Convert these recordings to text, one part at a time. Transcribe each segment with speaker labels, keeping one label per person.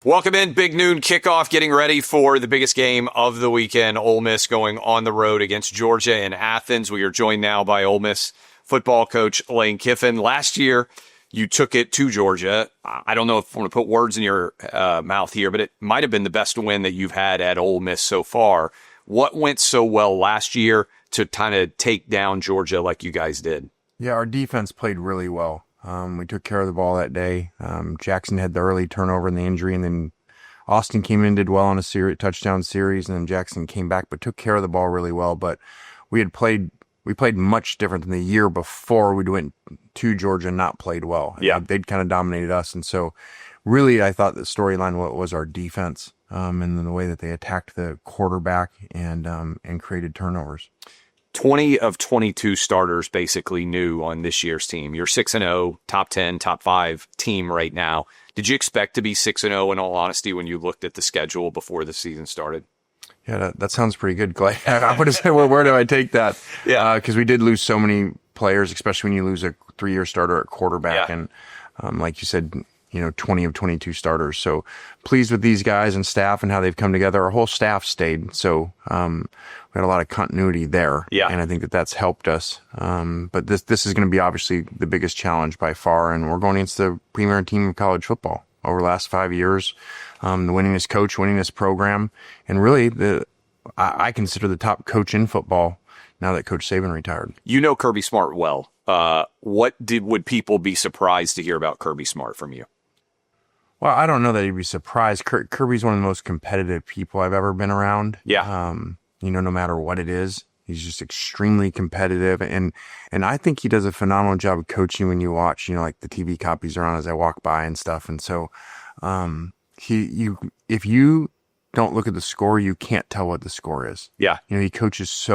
Speaker 1: Welcome in, big noon kickoff, getting ready for the biggest game of the weekend. Ole Miss going on the road against Georgia in Athens. We are joined now by Ole Miss football coach Lane Kiffin. Last year, you took it to Georgia. I don't know if I want to put words in your mouth here, but it might have been the best win that you've had at Ole Miss so far. What went so well last year to kind of take down Georgia like you guys did?
Speaker 2: Yeah, our defense played really well. We took care of the ball that day. Jaxson had the early turnover and the injury, and then Austin came in, did well on a touchdown series, and then Jaxson came back, but took care of the ball really well. But we played much different than the year before we went to Georgia and not played well.
Speaker 1: Yeah.
Speaker 2: They'd kind of dominated us. And so really, I thought the storyline was our defense, and then the way that they attacked the quarterback and created turnovers.
Speaker 1: 20 of 22 starters basically new on this year's team. You're 6-0, top 10, top 5 team right now. Did you expect to be 6-0 in all honesty when you looked at the schedule before the season started?
Speaker 2: Yeah, that sounds pretty good, Clay. I would have said, well, where do I take that?
Speaker 1: Yeah.
Speaker 2: Because we did lose so many players, especially when you lose a 3-year starter at quarterback.
Speaker 1: Yeah.
Speaker 2: And like you said, 20 of 22 starters. So pleased with these guys and staff and how they've come together. Our whole staff stayed. So we had a lot of continuity there.
Speaker 1: Yeah.
Speaker 2: And I think that's helped us. But this is going to be obviously the biggest challenge by far. And we're going against the premier team of college football over the last 5 years. The winningest coach, winningest program. And really, I consider the top coach in football now that Coach Saban retired.
Speaker 1: You know Kirby Smart well. Would people be surprised to hear about Kirby Smart from you?
Speaker 2: Well, I don't know that you'd be surprised. Kirby's one of the most competitive people I've ever been around.
Speaker 1: Yeah.
Speaker 2: No matter what it is, he's just extremely competitive. And I think he does a phenomenal job of coaching when you watch, like the TV copies are on as I walk by and stuff. And so, if you don't look at the score, you can't tell what the score is.
Speaker 1: Yeah.
Speaker 2: He coaches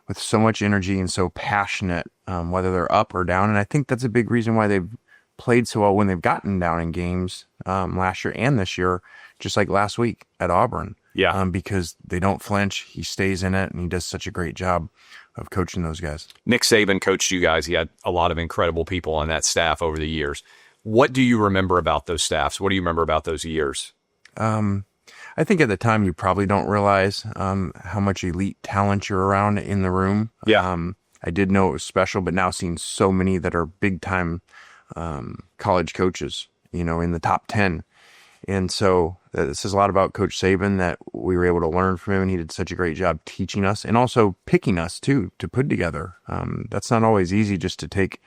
Speaker 2: with so much energy and so passionate, whether they're up or down. And I think that's a big reason why they've played so well when they've gotten down in games last year and this year, just like last week at Auburn.
Speaker 1: Yeah.
Speaker 2: Because they don't flinch. He stays in it, and he does such a great job of coaching those guys.
Speaker 1: Nick Saban coached you guys. He had a lot of incredible people on that staff over the years. What do you remember about those staffs? What do you remember about those years?
Speaker 2: I think at the time you probably don't realize how much elite talent you're around in the room.
Speaker 1: Yeah.
Speaker 2: I did know it was special, but now seeing so many that are big-time college coaches, in the top 10. And so this is a lot about Coach Saban that we were able to learn from him, and he did such a great job teaching us and also picking us, too, to put together. That's not always easy, just to take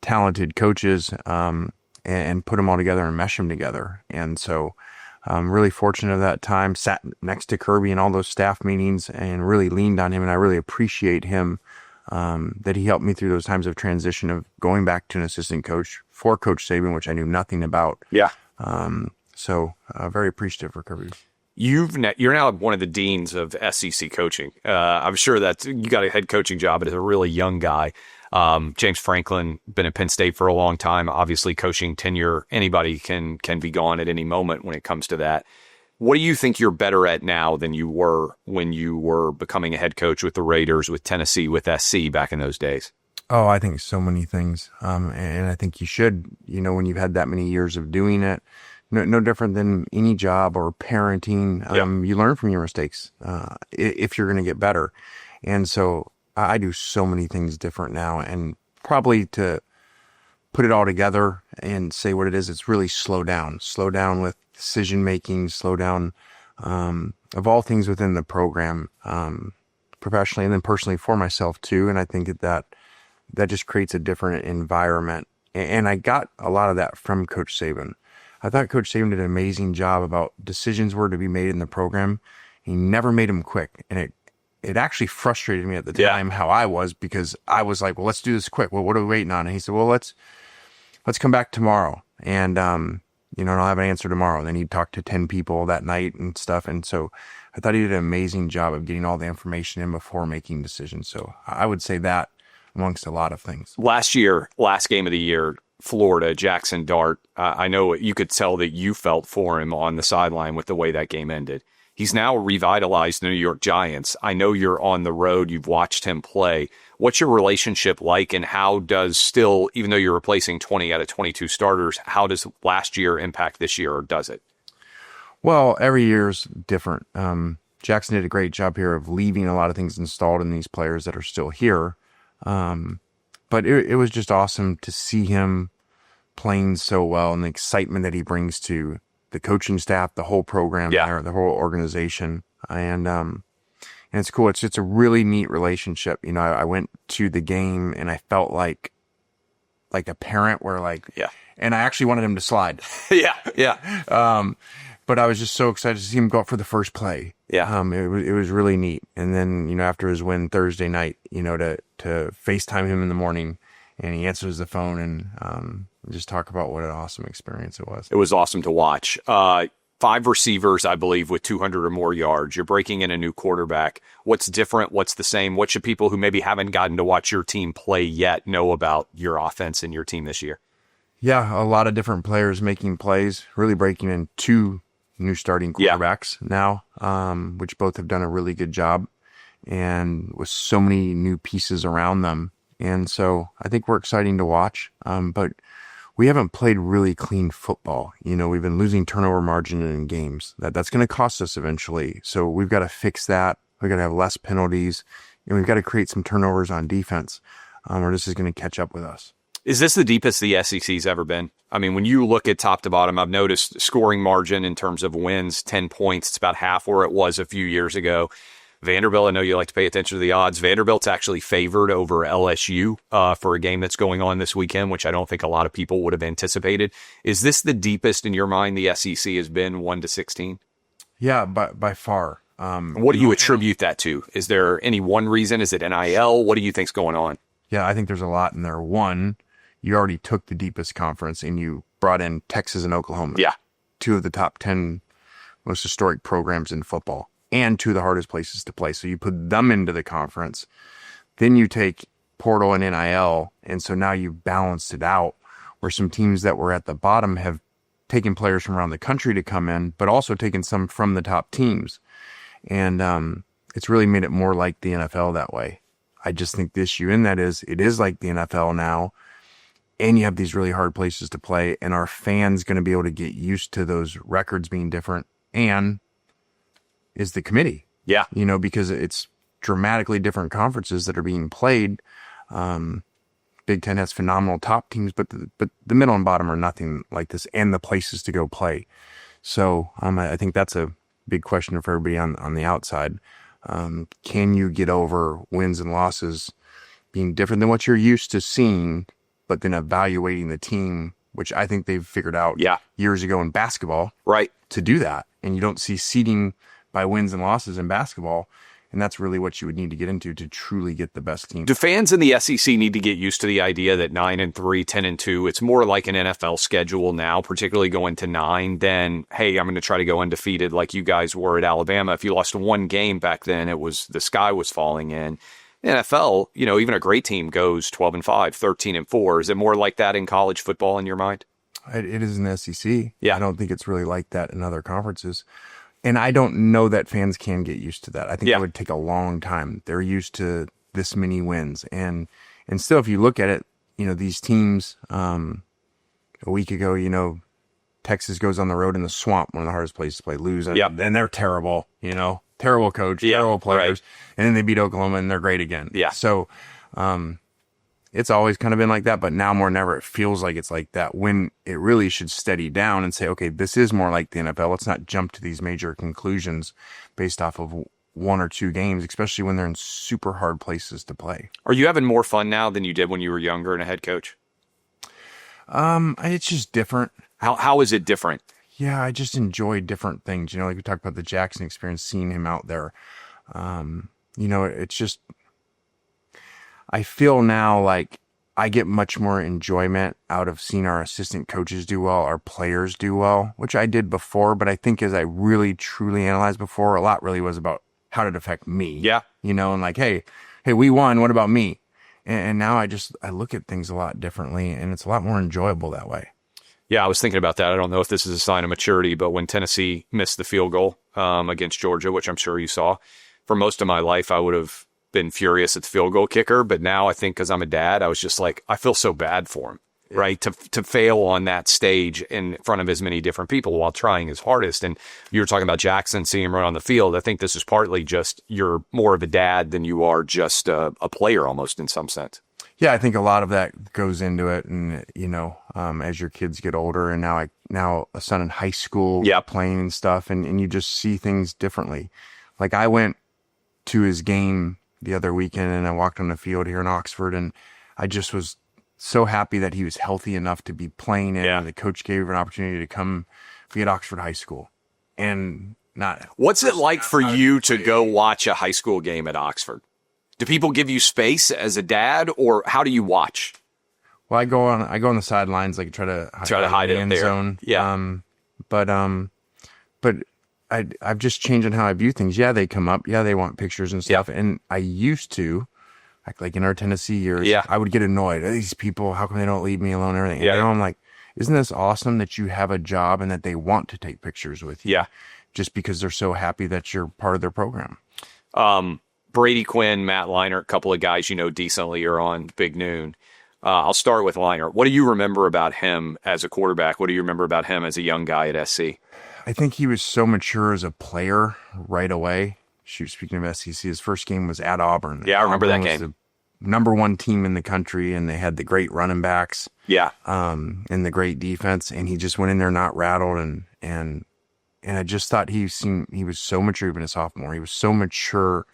Speaker 2: talented coaches and put them all together and mesh them together. And so I'm really fortunate of that time, sat next to Kirby in all those staff meetings and really leaned on him, and I really appreciate him that he helped me through those times of transition of going back to an assistant coach for Coach Saban, which I knew nothing about.
Speaker 1: Yeah.
Speaker 2: So very appreciative for Kirby.
Speaker 1: You're now one of the deans of SEC coaching. I'm sure that you got a head coaching job, but as a really young guy. James Franklin, been at Penn State for a long time, obviously coaching tenure. Anybody can be gone at any moment when it comes to that. What do you think you're better at now than you were when you were becoming a head coach with the Raiders, with Tennessee, with SC back in those days?
Speaker 2: Oh, I think so many things. And I think you should, when you've had that many years of doing it, no different than any job or parenting. You learn from your mistakes if you're going to get better. And so I do so many things different now, and probably to put it all together and say what it is, it's really slow down with decision making, slow down of all things within the program, professionally and then personally for myself too. And I think that just creates a different environment. And I got a lot of that from Coach Saban. I thought Coach Saban did an amazing job about decisions were to be made in the program. He never made them quick. And it actually frustrated me at the time how I was, because I was like, well, let's do this quick. Well, what are we waiting on? And he said, well, let's come back tomorrow. And, and I'll have an answer tomorrow. And then he'd talk to 10 people that night and stuff. And so I thought he did an amazing job of getting all the information in before making decisions. So I would say that amongst a lot of things.
Speaker 1: Last year, last game of the year, Florida, Jaxson Dart, I know you could tell that you felt for him on the sideline with the way that game ended. He's now revitalized the New York Giants. I know you're on the road. You've watched him play. What's your relationship like, and how does even though you're replacing 20 out of 22 starters, how does last year impact this year, or does it?
Speaker 2: Well, every year's different. Jaxson did a great job here of leaving a lot of things installed in these players that are still here. But it was just awesome to see him playing so well and the excitement that he brings to the coaching staff, the whole program there, the whole organization. And it's cool. It's a really neat relationship. You know, I went to the game and I felt like a parent where and I actually wanted him to slide. But I was just so excited to see him go up for the first play. It was really neat. And then, you know, after his win Thursday night, you know, to FaceTime him in the morning and he answers the phone and just talk about what an awesome experience it was.
Speaker 1: It was awesome to watch. 5 receivers, I believe, with 200 or more yards. You're breaking in a new quarterback. What's different? What's the same? What should people who maybe haven't gotten to watch your team play yet know about your offense and your team this year?
Speaker 2: Yeah, a lot of different players making plays, really breaking in 2 new starting quarterbacks now, which both have done a really good job, and with so many new pieces around them. And so I think we're exciting to watch, but we haven't played really clean football. You know, we've been losing turnover margin in games. That's going to cost us eventually. So we've got to fix that. We've got to have less penalties, and we've got to create some turnovers on defense, or this is going to catch up with us.
Speaker 1: Is this the deepest the SEC's ever been? I mean, when you look at top to bottom, I've noticed scoring margin in terms of wins, 10 points. It's about half where it was a few years ago. Vanderbilt, I know you like to pay attention to the odds. Vanderbilt's actually favored over LSU for a game that's going on this weekend, which I don't think a lot of people would have anticipated. Is this the deepest in your mind the SEC has been, 1-16?
Speaker 2: Yeah, by far.
Speaker 1: What do you attribute that to? Is there any one reason? Is it NIL? What do you think's going on?
Speaker 2: Yeah, I think there's a lot in there. One, you already took the deepest conference and you brought in Texas and Oklahoma.
Speaker 1: Yeah.
Speaker 2: 2 of the top 10 most historic programs in football and 2 of the hardest places to play. So you put them into the conference. Then you take portal and NIL. And so now you've balanced it out where some teams that were at the bottom have taken players from around the country to come in, but also taken some from the top teams. And it's really made it more like the NFL that way. I just think the issue in that is it is like the NFL now. And you have these really hard places to play, and our fans going to be able to get used to those records being different. And is the committee, you know, because it's dramatically different conferences that are being played. Big Ten has phenomenal top teams, but the middle and bottom are nothing like this, and the places to go play. So I think that's a big question for everybody on the outside. Can you get over wins and losses being different than what you're used to seeing? But then evaluating the team, which I think they've figured out years ago in basketball, to do that. And you don't see seeding by wins and losses in basketball. And that's really what you would need to get into to truly get the best team.
Speaker 1: Do fans in the SEC need to get used to the idea that 9-3, 10-2, it's more like an NFL schedule now, particularly going to 9, than, hey, I'm going to try to go undefeated like you guys were at Alabama. If you lost 1 game back then, it was the sky was falling in. NFL, you know, even a great team goes 12-5, 13-4. Is it more like that in college football in your mind?
Speaker 2: It is in the SEC. Yeah. I don't think it's really like that in other conferences. And I don't know that fans can get used to that. I think it would take a long time. They're used to this many wins. And still, if you look at it, you know, these teams, a week ago, you know, Texas goes on the road in the swamp, one of the hardest places to play, lose. And they're terrible, you know. Terrible coach, terrible players, and then they beat Oklahoma and they're great again. So it's always kind of been like that, but now more than ever, it feels like it's like that when it really should steady down and say, okay, this is more like the NFL. Let's not jump to these major conclusions based off of 1 or 2 games, especially when they're in super hard places to play.
Speaker 1: Are you having more fun now than you did when you were younger and a head coach?
Speaker 2: It's just different.
Speaker 1: How is it different?
Speaker 2: Yeah, I just enjoy different things. You know, like we talked about the Jaxson experience, seeing him out there. You know, it's just, I feel now like I get much more enjoyment out of seeing our assistant coaches do well, our players do well, which I did before. But I think as I really, truly analyzed before, a lot really was about how did it affect me.
Speaker 1: Yeah.
Speaker 2: You know, and like, hey, we won. What about me? And now I look at things a lot differently, and it's a lot more enjoyable that way.
Speaker 1: Yeah, I was thinking about that. I don't know if this is a sign of maturity, but when Tennessee missed the field goal against Georgia, which I'm sure you saw, for most of my life, I would have been furious at the field goal kicker. But now I think because I'm a dad, I was just like, I feel so bad for him. right? To fail on that stage in front of as many different people while trying his hardest. And you were talking about Jaxson, seeing him run on the field. I think this is partly just you're more of a dad than you are just a player almost in some sense.
Speaker 2: Yeah, I think a lot of that goes into it. And, as your kids get older, and now a son in high school playing and stuff, and you just see things differently. Like I went to his game the other weekend and I walked on the field here in Oxford, and I just was so happy that he was healthy enough to be playing it. And the coach gave him an opportunity to come be at Oxford High School. And
Speaker 1: what's it like for you to go watch a high school game at Oxford? Do people give you space as a dad, or how do you watch?
Speaker 2: Well, I go on the sidelines, like try to hide
Speaker 1: it
Speaker 2: in
Speaker 1: there.
Speaker 2: Zone.
Speaker 1: Yeah.
Speaker 2: But I've just changed on how I view things. Yeah, they come up. Yeah, they want pictures and stuff. And I used to, like in our Tennessee years, I would get annoyed. These people, how come they don't leave me alone and everything? And now I'm like, isn't this awesome that you have a job and that they want to take pictures with you?
Speaker 1: Yeah.
Speaker 2: Just because they're so happy that you're part of their program.
Speaker 1: Brady, Quinn, Matt Leinart, a couple of guys decently are on Big Noon. I'll start with Leinart. What do you remember about him as a quarterback? What do you remember about him as a young guy at SC?
Speaker 2: I think he was so mature as a player right away. Shoot, speaking of SEC, his first game was at Auburn.
Speaker 1: Yeah, I remember
Speaker 2: Auburn
Speaker 1: that
Speaker 2: was
Speaker 1: game.
Speaker 2: The number one team in the country, and they had the great running backs.
Speaker 1: Yeah.
Speaker 2: And the great defense, and he just went in there not rattled, and I just thought he was so mature even a sophomore. He was so mature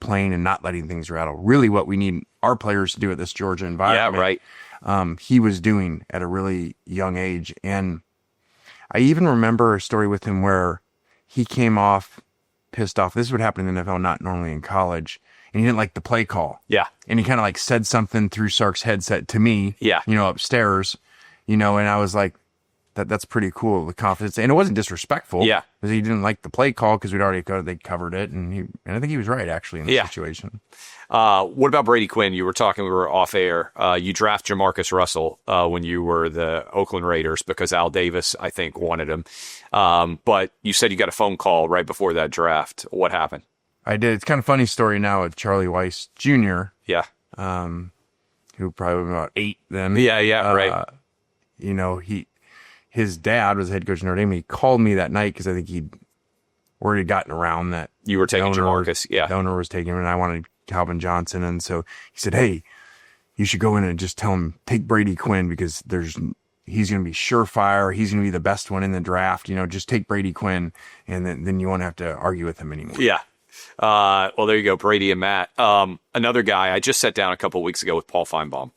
Speaker 2: playing and not letting things rattle. Really what we need our players to do at this Georgia environment.
Speaker 1: Yeah, right.
Speaker 2: He was doing at a really young age. And I even remember a story with him where he came off pissed off. This would happen in the NFL, not normally in college. And he didn't like the play call.
Speaker 1: Yeah.
Speaker 2: And he kind of like said something through Sark's headset to me, upstairs, and I was like, that's pretty cool, the confidence. And it wasn't disrespectful.
Speaker 1: Yeah.
Speaker 2: Because he didn't like the play call because they covered it. And I think he was right, actually, in the situation.
Speaker 1: What about Brady Quinn? We were off air. You draft Jamarcus Russell when you were the Oakland Raiders because Al Davis, I think, wanted him. But you said you got a phone call right before that draft. What happened?
Speaker 2: I did. It's kind of a funny story now with Charlie Weiss Jr.,
Speaker 1: Yeah.
Speaker 2: who probably was about 8 then.
Speaker 1: Yeah, right.
Speaker 2: His dad was the head coach of Notre Dame. He called me that night because I think word had gotten around that
Speaker 1: you were taking Jamarcus. Yeah.
Speaker 2: The owner was taking him, and I wanted Calvin Johnson. And so he said, hey, you should go in and just tell him, take Brady Quinn because he's going to be surefire. He's going to be the best one in the draft. Just take Brady Quinn, and then you won't have to argue with him anymore.
Speaker 1: Yeah. Well, there you go, Brady and Matt. Another guy, I just sat down a couple of weeks ago with Paul Finebaum.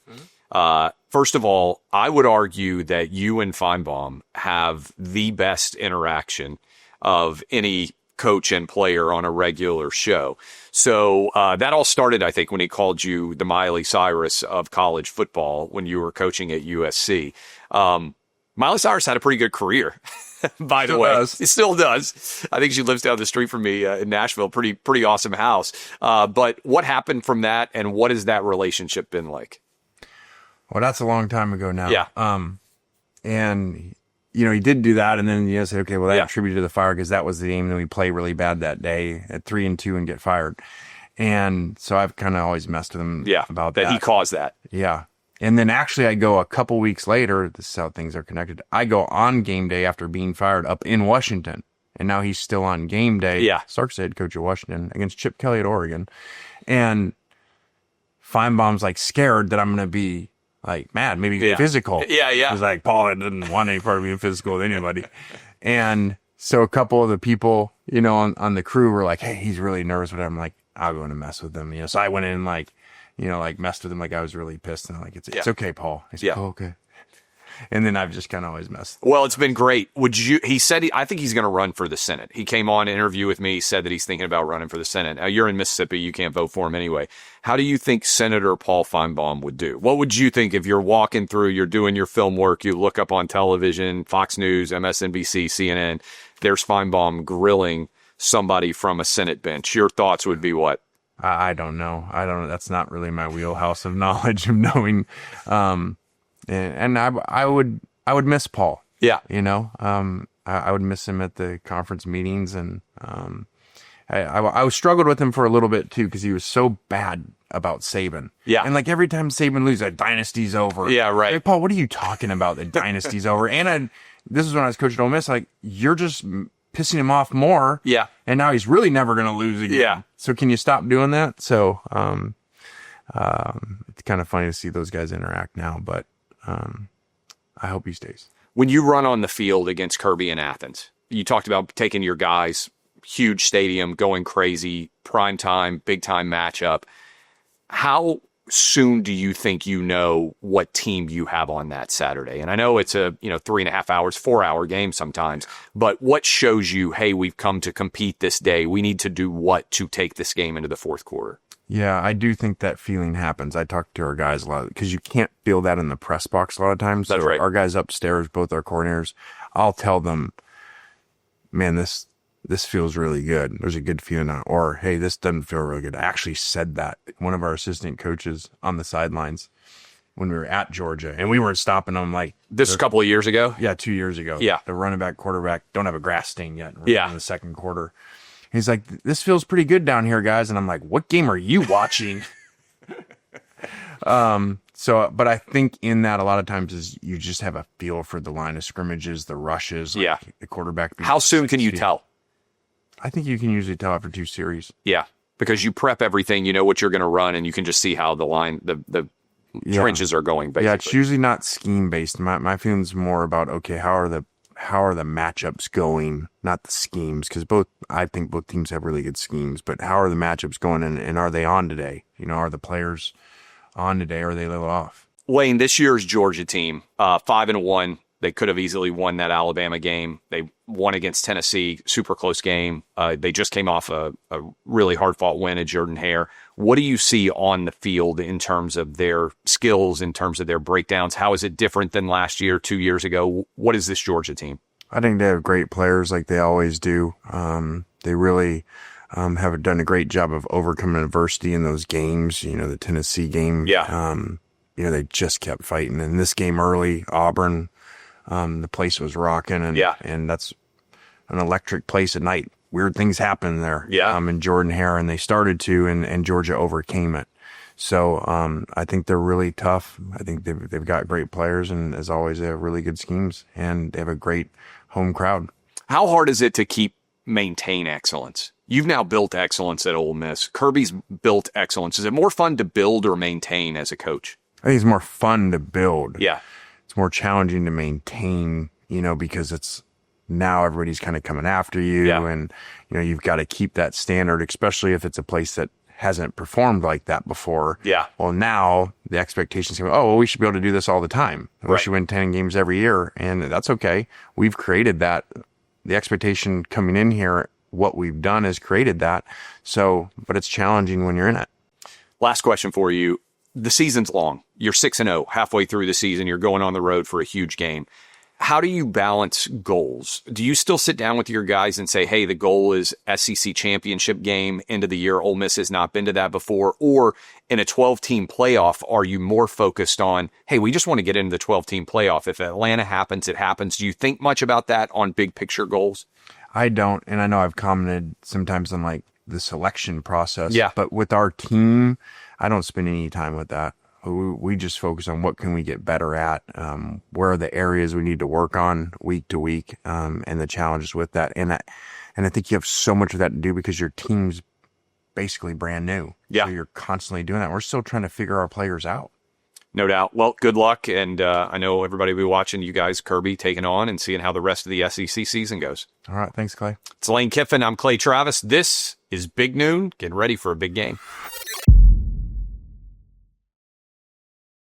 Speaker 1: First of all, I would argue that you and Finebaum have the best interaction of any coach and player on a regular show. So that all started, I think, when he called you the Miley Cyrus of college football when you were coaching at USC. Miley Cyrus had a pretty good career, by the way. It still does. I think she lives down the street from me in Nashville. Pretty awesome house. But what happened from that, and what has that relationship been like?
Speaker 2: Well, that's a long time ago now.
Speaker 1: Yeah.
Speaker 2: And, he did do that, and then said, okay, well, that attributed to the fire because that was the game that we play really bad that day at 3-2 and get fired. And so I've kind of always messed with him about that.
Speaker 1: He caused that.
Speaker 2: Yeah. And then actually I go a couple weeks later, this is how things are connected. I go on game day after being fired up in Washington. And now he's still on game day.
Speaker 1: Yeah.
Speaker 2: Sark's the head coach of Washington against Chip Kelly at Oregon. And Finebaum's like scared that I'm going to be like mad, maybe physical.
Speaker 1: Yeah.
Speaker 2: He's like, Paul, I didn't want any part of being physical with anybody. And so a couple of the people, on the crew were like, hey, he's really nervous. But I'm like, I'll go in and mess with him. So I went in messed with him like I was really pissed. And I'm like, it's okay, Paul. He's like, oh, okay. And then I've just kind of always messed.
Speaker 1: Well, it's been great. He said, I think he's going to run for the Senate. He came on an interview with me. He said that he's thinking about running for the Senate. Now, you're in Mississippi. You can't vote for him anyway. How do you think Senator Paul Finebaum would do? What would you think if you're walking through, you're doing your film work, you look up on television, Fox News, MSNBC, CNN, there's Finebaum grilling somebody from a Senate bench. Your thoughts would be what?
Speaker 2: I don't know. That's not really my wheelhouse of knowledge of knowing. And I would miss Paul.
Speaker 1: Yeah.
Speaker 2: I would miss him at the conference meetings, and I struggled with him for a little bit too because he was so bad about Saban.
Speaker 1: Yeah.
Speaker 2: And like every time Saban loses, a dynasty's over.
Speaker 1: Yeah, right.
Speaker 2: Like, Paul, what are you talking about? The dynasty's over. And this is when I was coaching Ole Miss. Like, you're just pissing him off more.
Speaker 1: Yeah.
Speaker 2: And now he's really never going to lose again.
Speaker 1: Yeah.
Speaker 2: So can you stop doing that? So it's kind of funny to see those guys interact now, but I hope he stays.
Speaker 1: When you run on the field against Kirby in Athens, you talked about taking your guys, huge stadium, going crazy, prime time, big time matchup. How soon do you think you know what team you have on that Saturday? And I know it's a 3.5 hours, 4-hour game sometimes, but what shows you, hey, we've come to compete this day. We need to do what to take this game into the fourth quarter?
Speaker 2: Yeah, I do think that feeling happens. I talk to our guys a lot because you can't feel that in the press box a lot of times.
Speaker 1: That's right.
Speaker 2: Our guys upstairs, both our coordinators, I'll tell them, man, this feels really good. There's a good feeling on it. Or, hey, this doesn't feel really good. I actually said that. One of our assistant coaches on the sidelines when we were at Georgia, and we weren't stopping them like...
Speaker 1: This a couple of years ago?
Speaker 2: Yeah, 2 years ago.
Speaker 1: Yeah.
Speaker 2: The running back, quarterback don't have a grass stain yet. We're
Speaker 1: Yeah.
Speaker 2: in the second quarter. He's like, this feels pretty good down here, guys. And I'm like, what game are you watching? But I think in that a lot of times is you just have a feel for the line of scrimmages, the rushes,
Speaker 1: Yeah.
Speaker 2: the quarterback.
Speaker 1: How soon can you tell?
Speaker 2: I think you can usually tell after 2 series.
Speaker 1: Yeah, because you prep everything, you know what you're going to run, and you can just see how the line, the trenches are going, basically.
Speaker 2: Yeah, it's usually not scheme based. My feeling's more about, okay, how are the matchups going, not the schemes, because I think both teams have really good schemes, but how are the matchups going, and are they on today? Are the players on today, or are they a little off?
Speaker 1: Lane, this year's Georgia team, 5-1. They could have easily won that Alabama game. They won against Tennessee, super close game. They just came off a really hard-fought win at Jordan-Hare. What do you see on the field in terms of their skills, in terms of their breakdowns? How is it different than last year, 2 years ago? What is this Georgia team?
Speaker 2: I think they have great players like they always do. They really have done a great job of overcoming adversity in those games. The Tennessee game.
Speaker 1: Yeah.
Speaker 2: They just kept fighting. And this game early, Auburn, the place was rocking, and that's an electric place at night. Weird things happen there.
Speaker 1: Yeah.
Speaker 2: In Jordan-Hare, and they started to, and Georgia overcame it. So I think they're really tough. I think they've got great players, and as always, they have really good schemes, and they have a great home crowd.
Speaker 1: How hard is it to maintain excellence? You've now built excellence at Ole Miss. Kirby's built excellence. Is it more fun to build or maintain as a coach?
Speaker 2: I think it's more fun to build.
Speaker 1: Yeah.
Speaker 2: It's more challenging to maintain, because it's now everybody's kind of coming after you, and you've got to keep that standard, especially if it's a place that hasn't performed like that before.
Speaker 1: Yeah.
Speaker 2: Well, now the expectations come, we should be able to do this all the time. We should win 10 games every year, and that's okay. We've created that. The expectation coming in here, what we've done has created that. So, but it's challenging when you're in it.
Speaker 1: Last question for you. The season's long. You're 6-0 halfway through the season. You're going on the road for a huge game. How do you balance goals? Do you still sit down with your guys and say, hey, the goal is SEC championship game, end of the year? Ole Miss has not been to that before. Or in a 12-team playoff, are you more focused on, hey, we just want to get into the 12-team playoff. If Atlanta happens, it happens. Do you think much about that on big picture goals?
Speaker 2: I don't. And I know I've commented sometimes on like the selection process.
Speaker 1: Yeah.
Speaker 2: But with our team, I don't spend any time with that. We just focus on what can we get better at, where are the areas we need to work on week to week, and the challenges with that. And I think you have so much of that to do because your team's basically brand new.
Speaker 1: Yeah.
Speaker 2: So you're constantly doing that. We're still trying to figure our players out.
Speaker 1: No doubt. Well, good luck. And I know everybody will be watching you guys, Kirby, taking on and seeing how the rest of the SEC season goes.
Speaker 2: All right. Thanks, Clay.
Speaker 1: It's Lane Kiffin. I'm Clay Travis. This is Big Noon. Getting ready for a big game.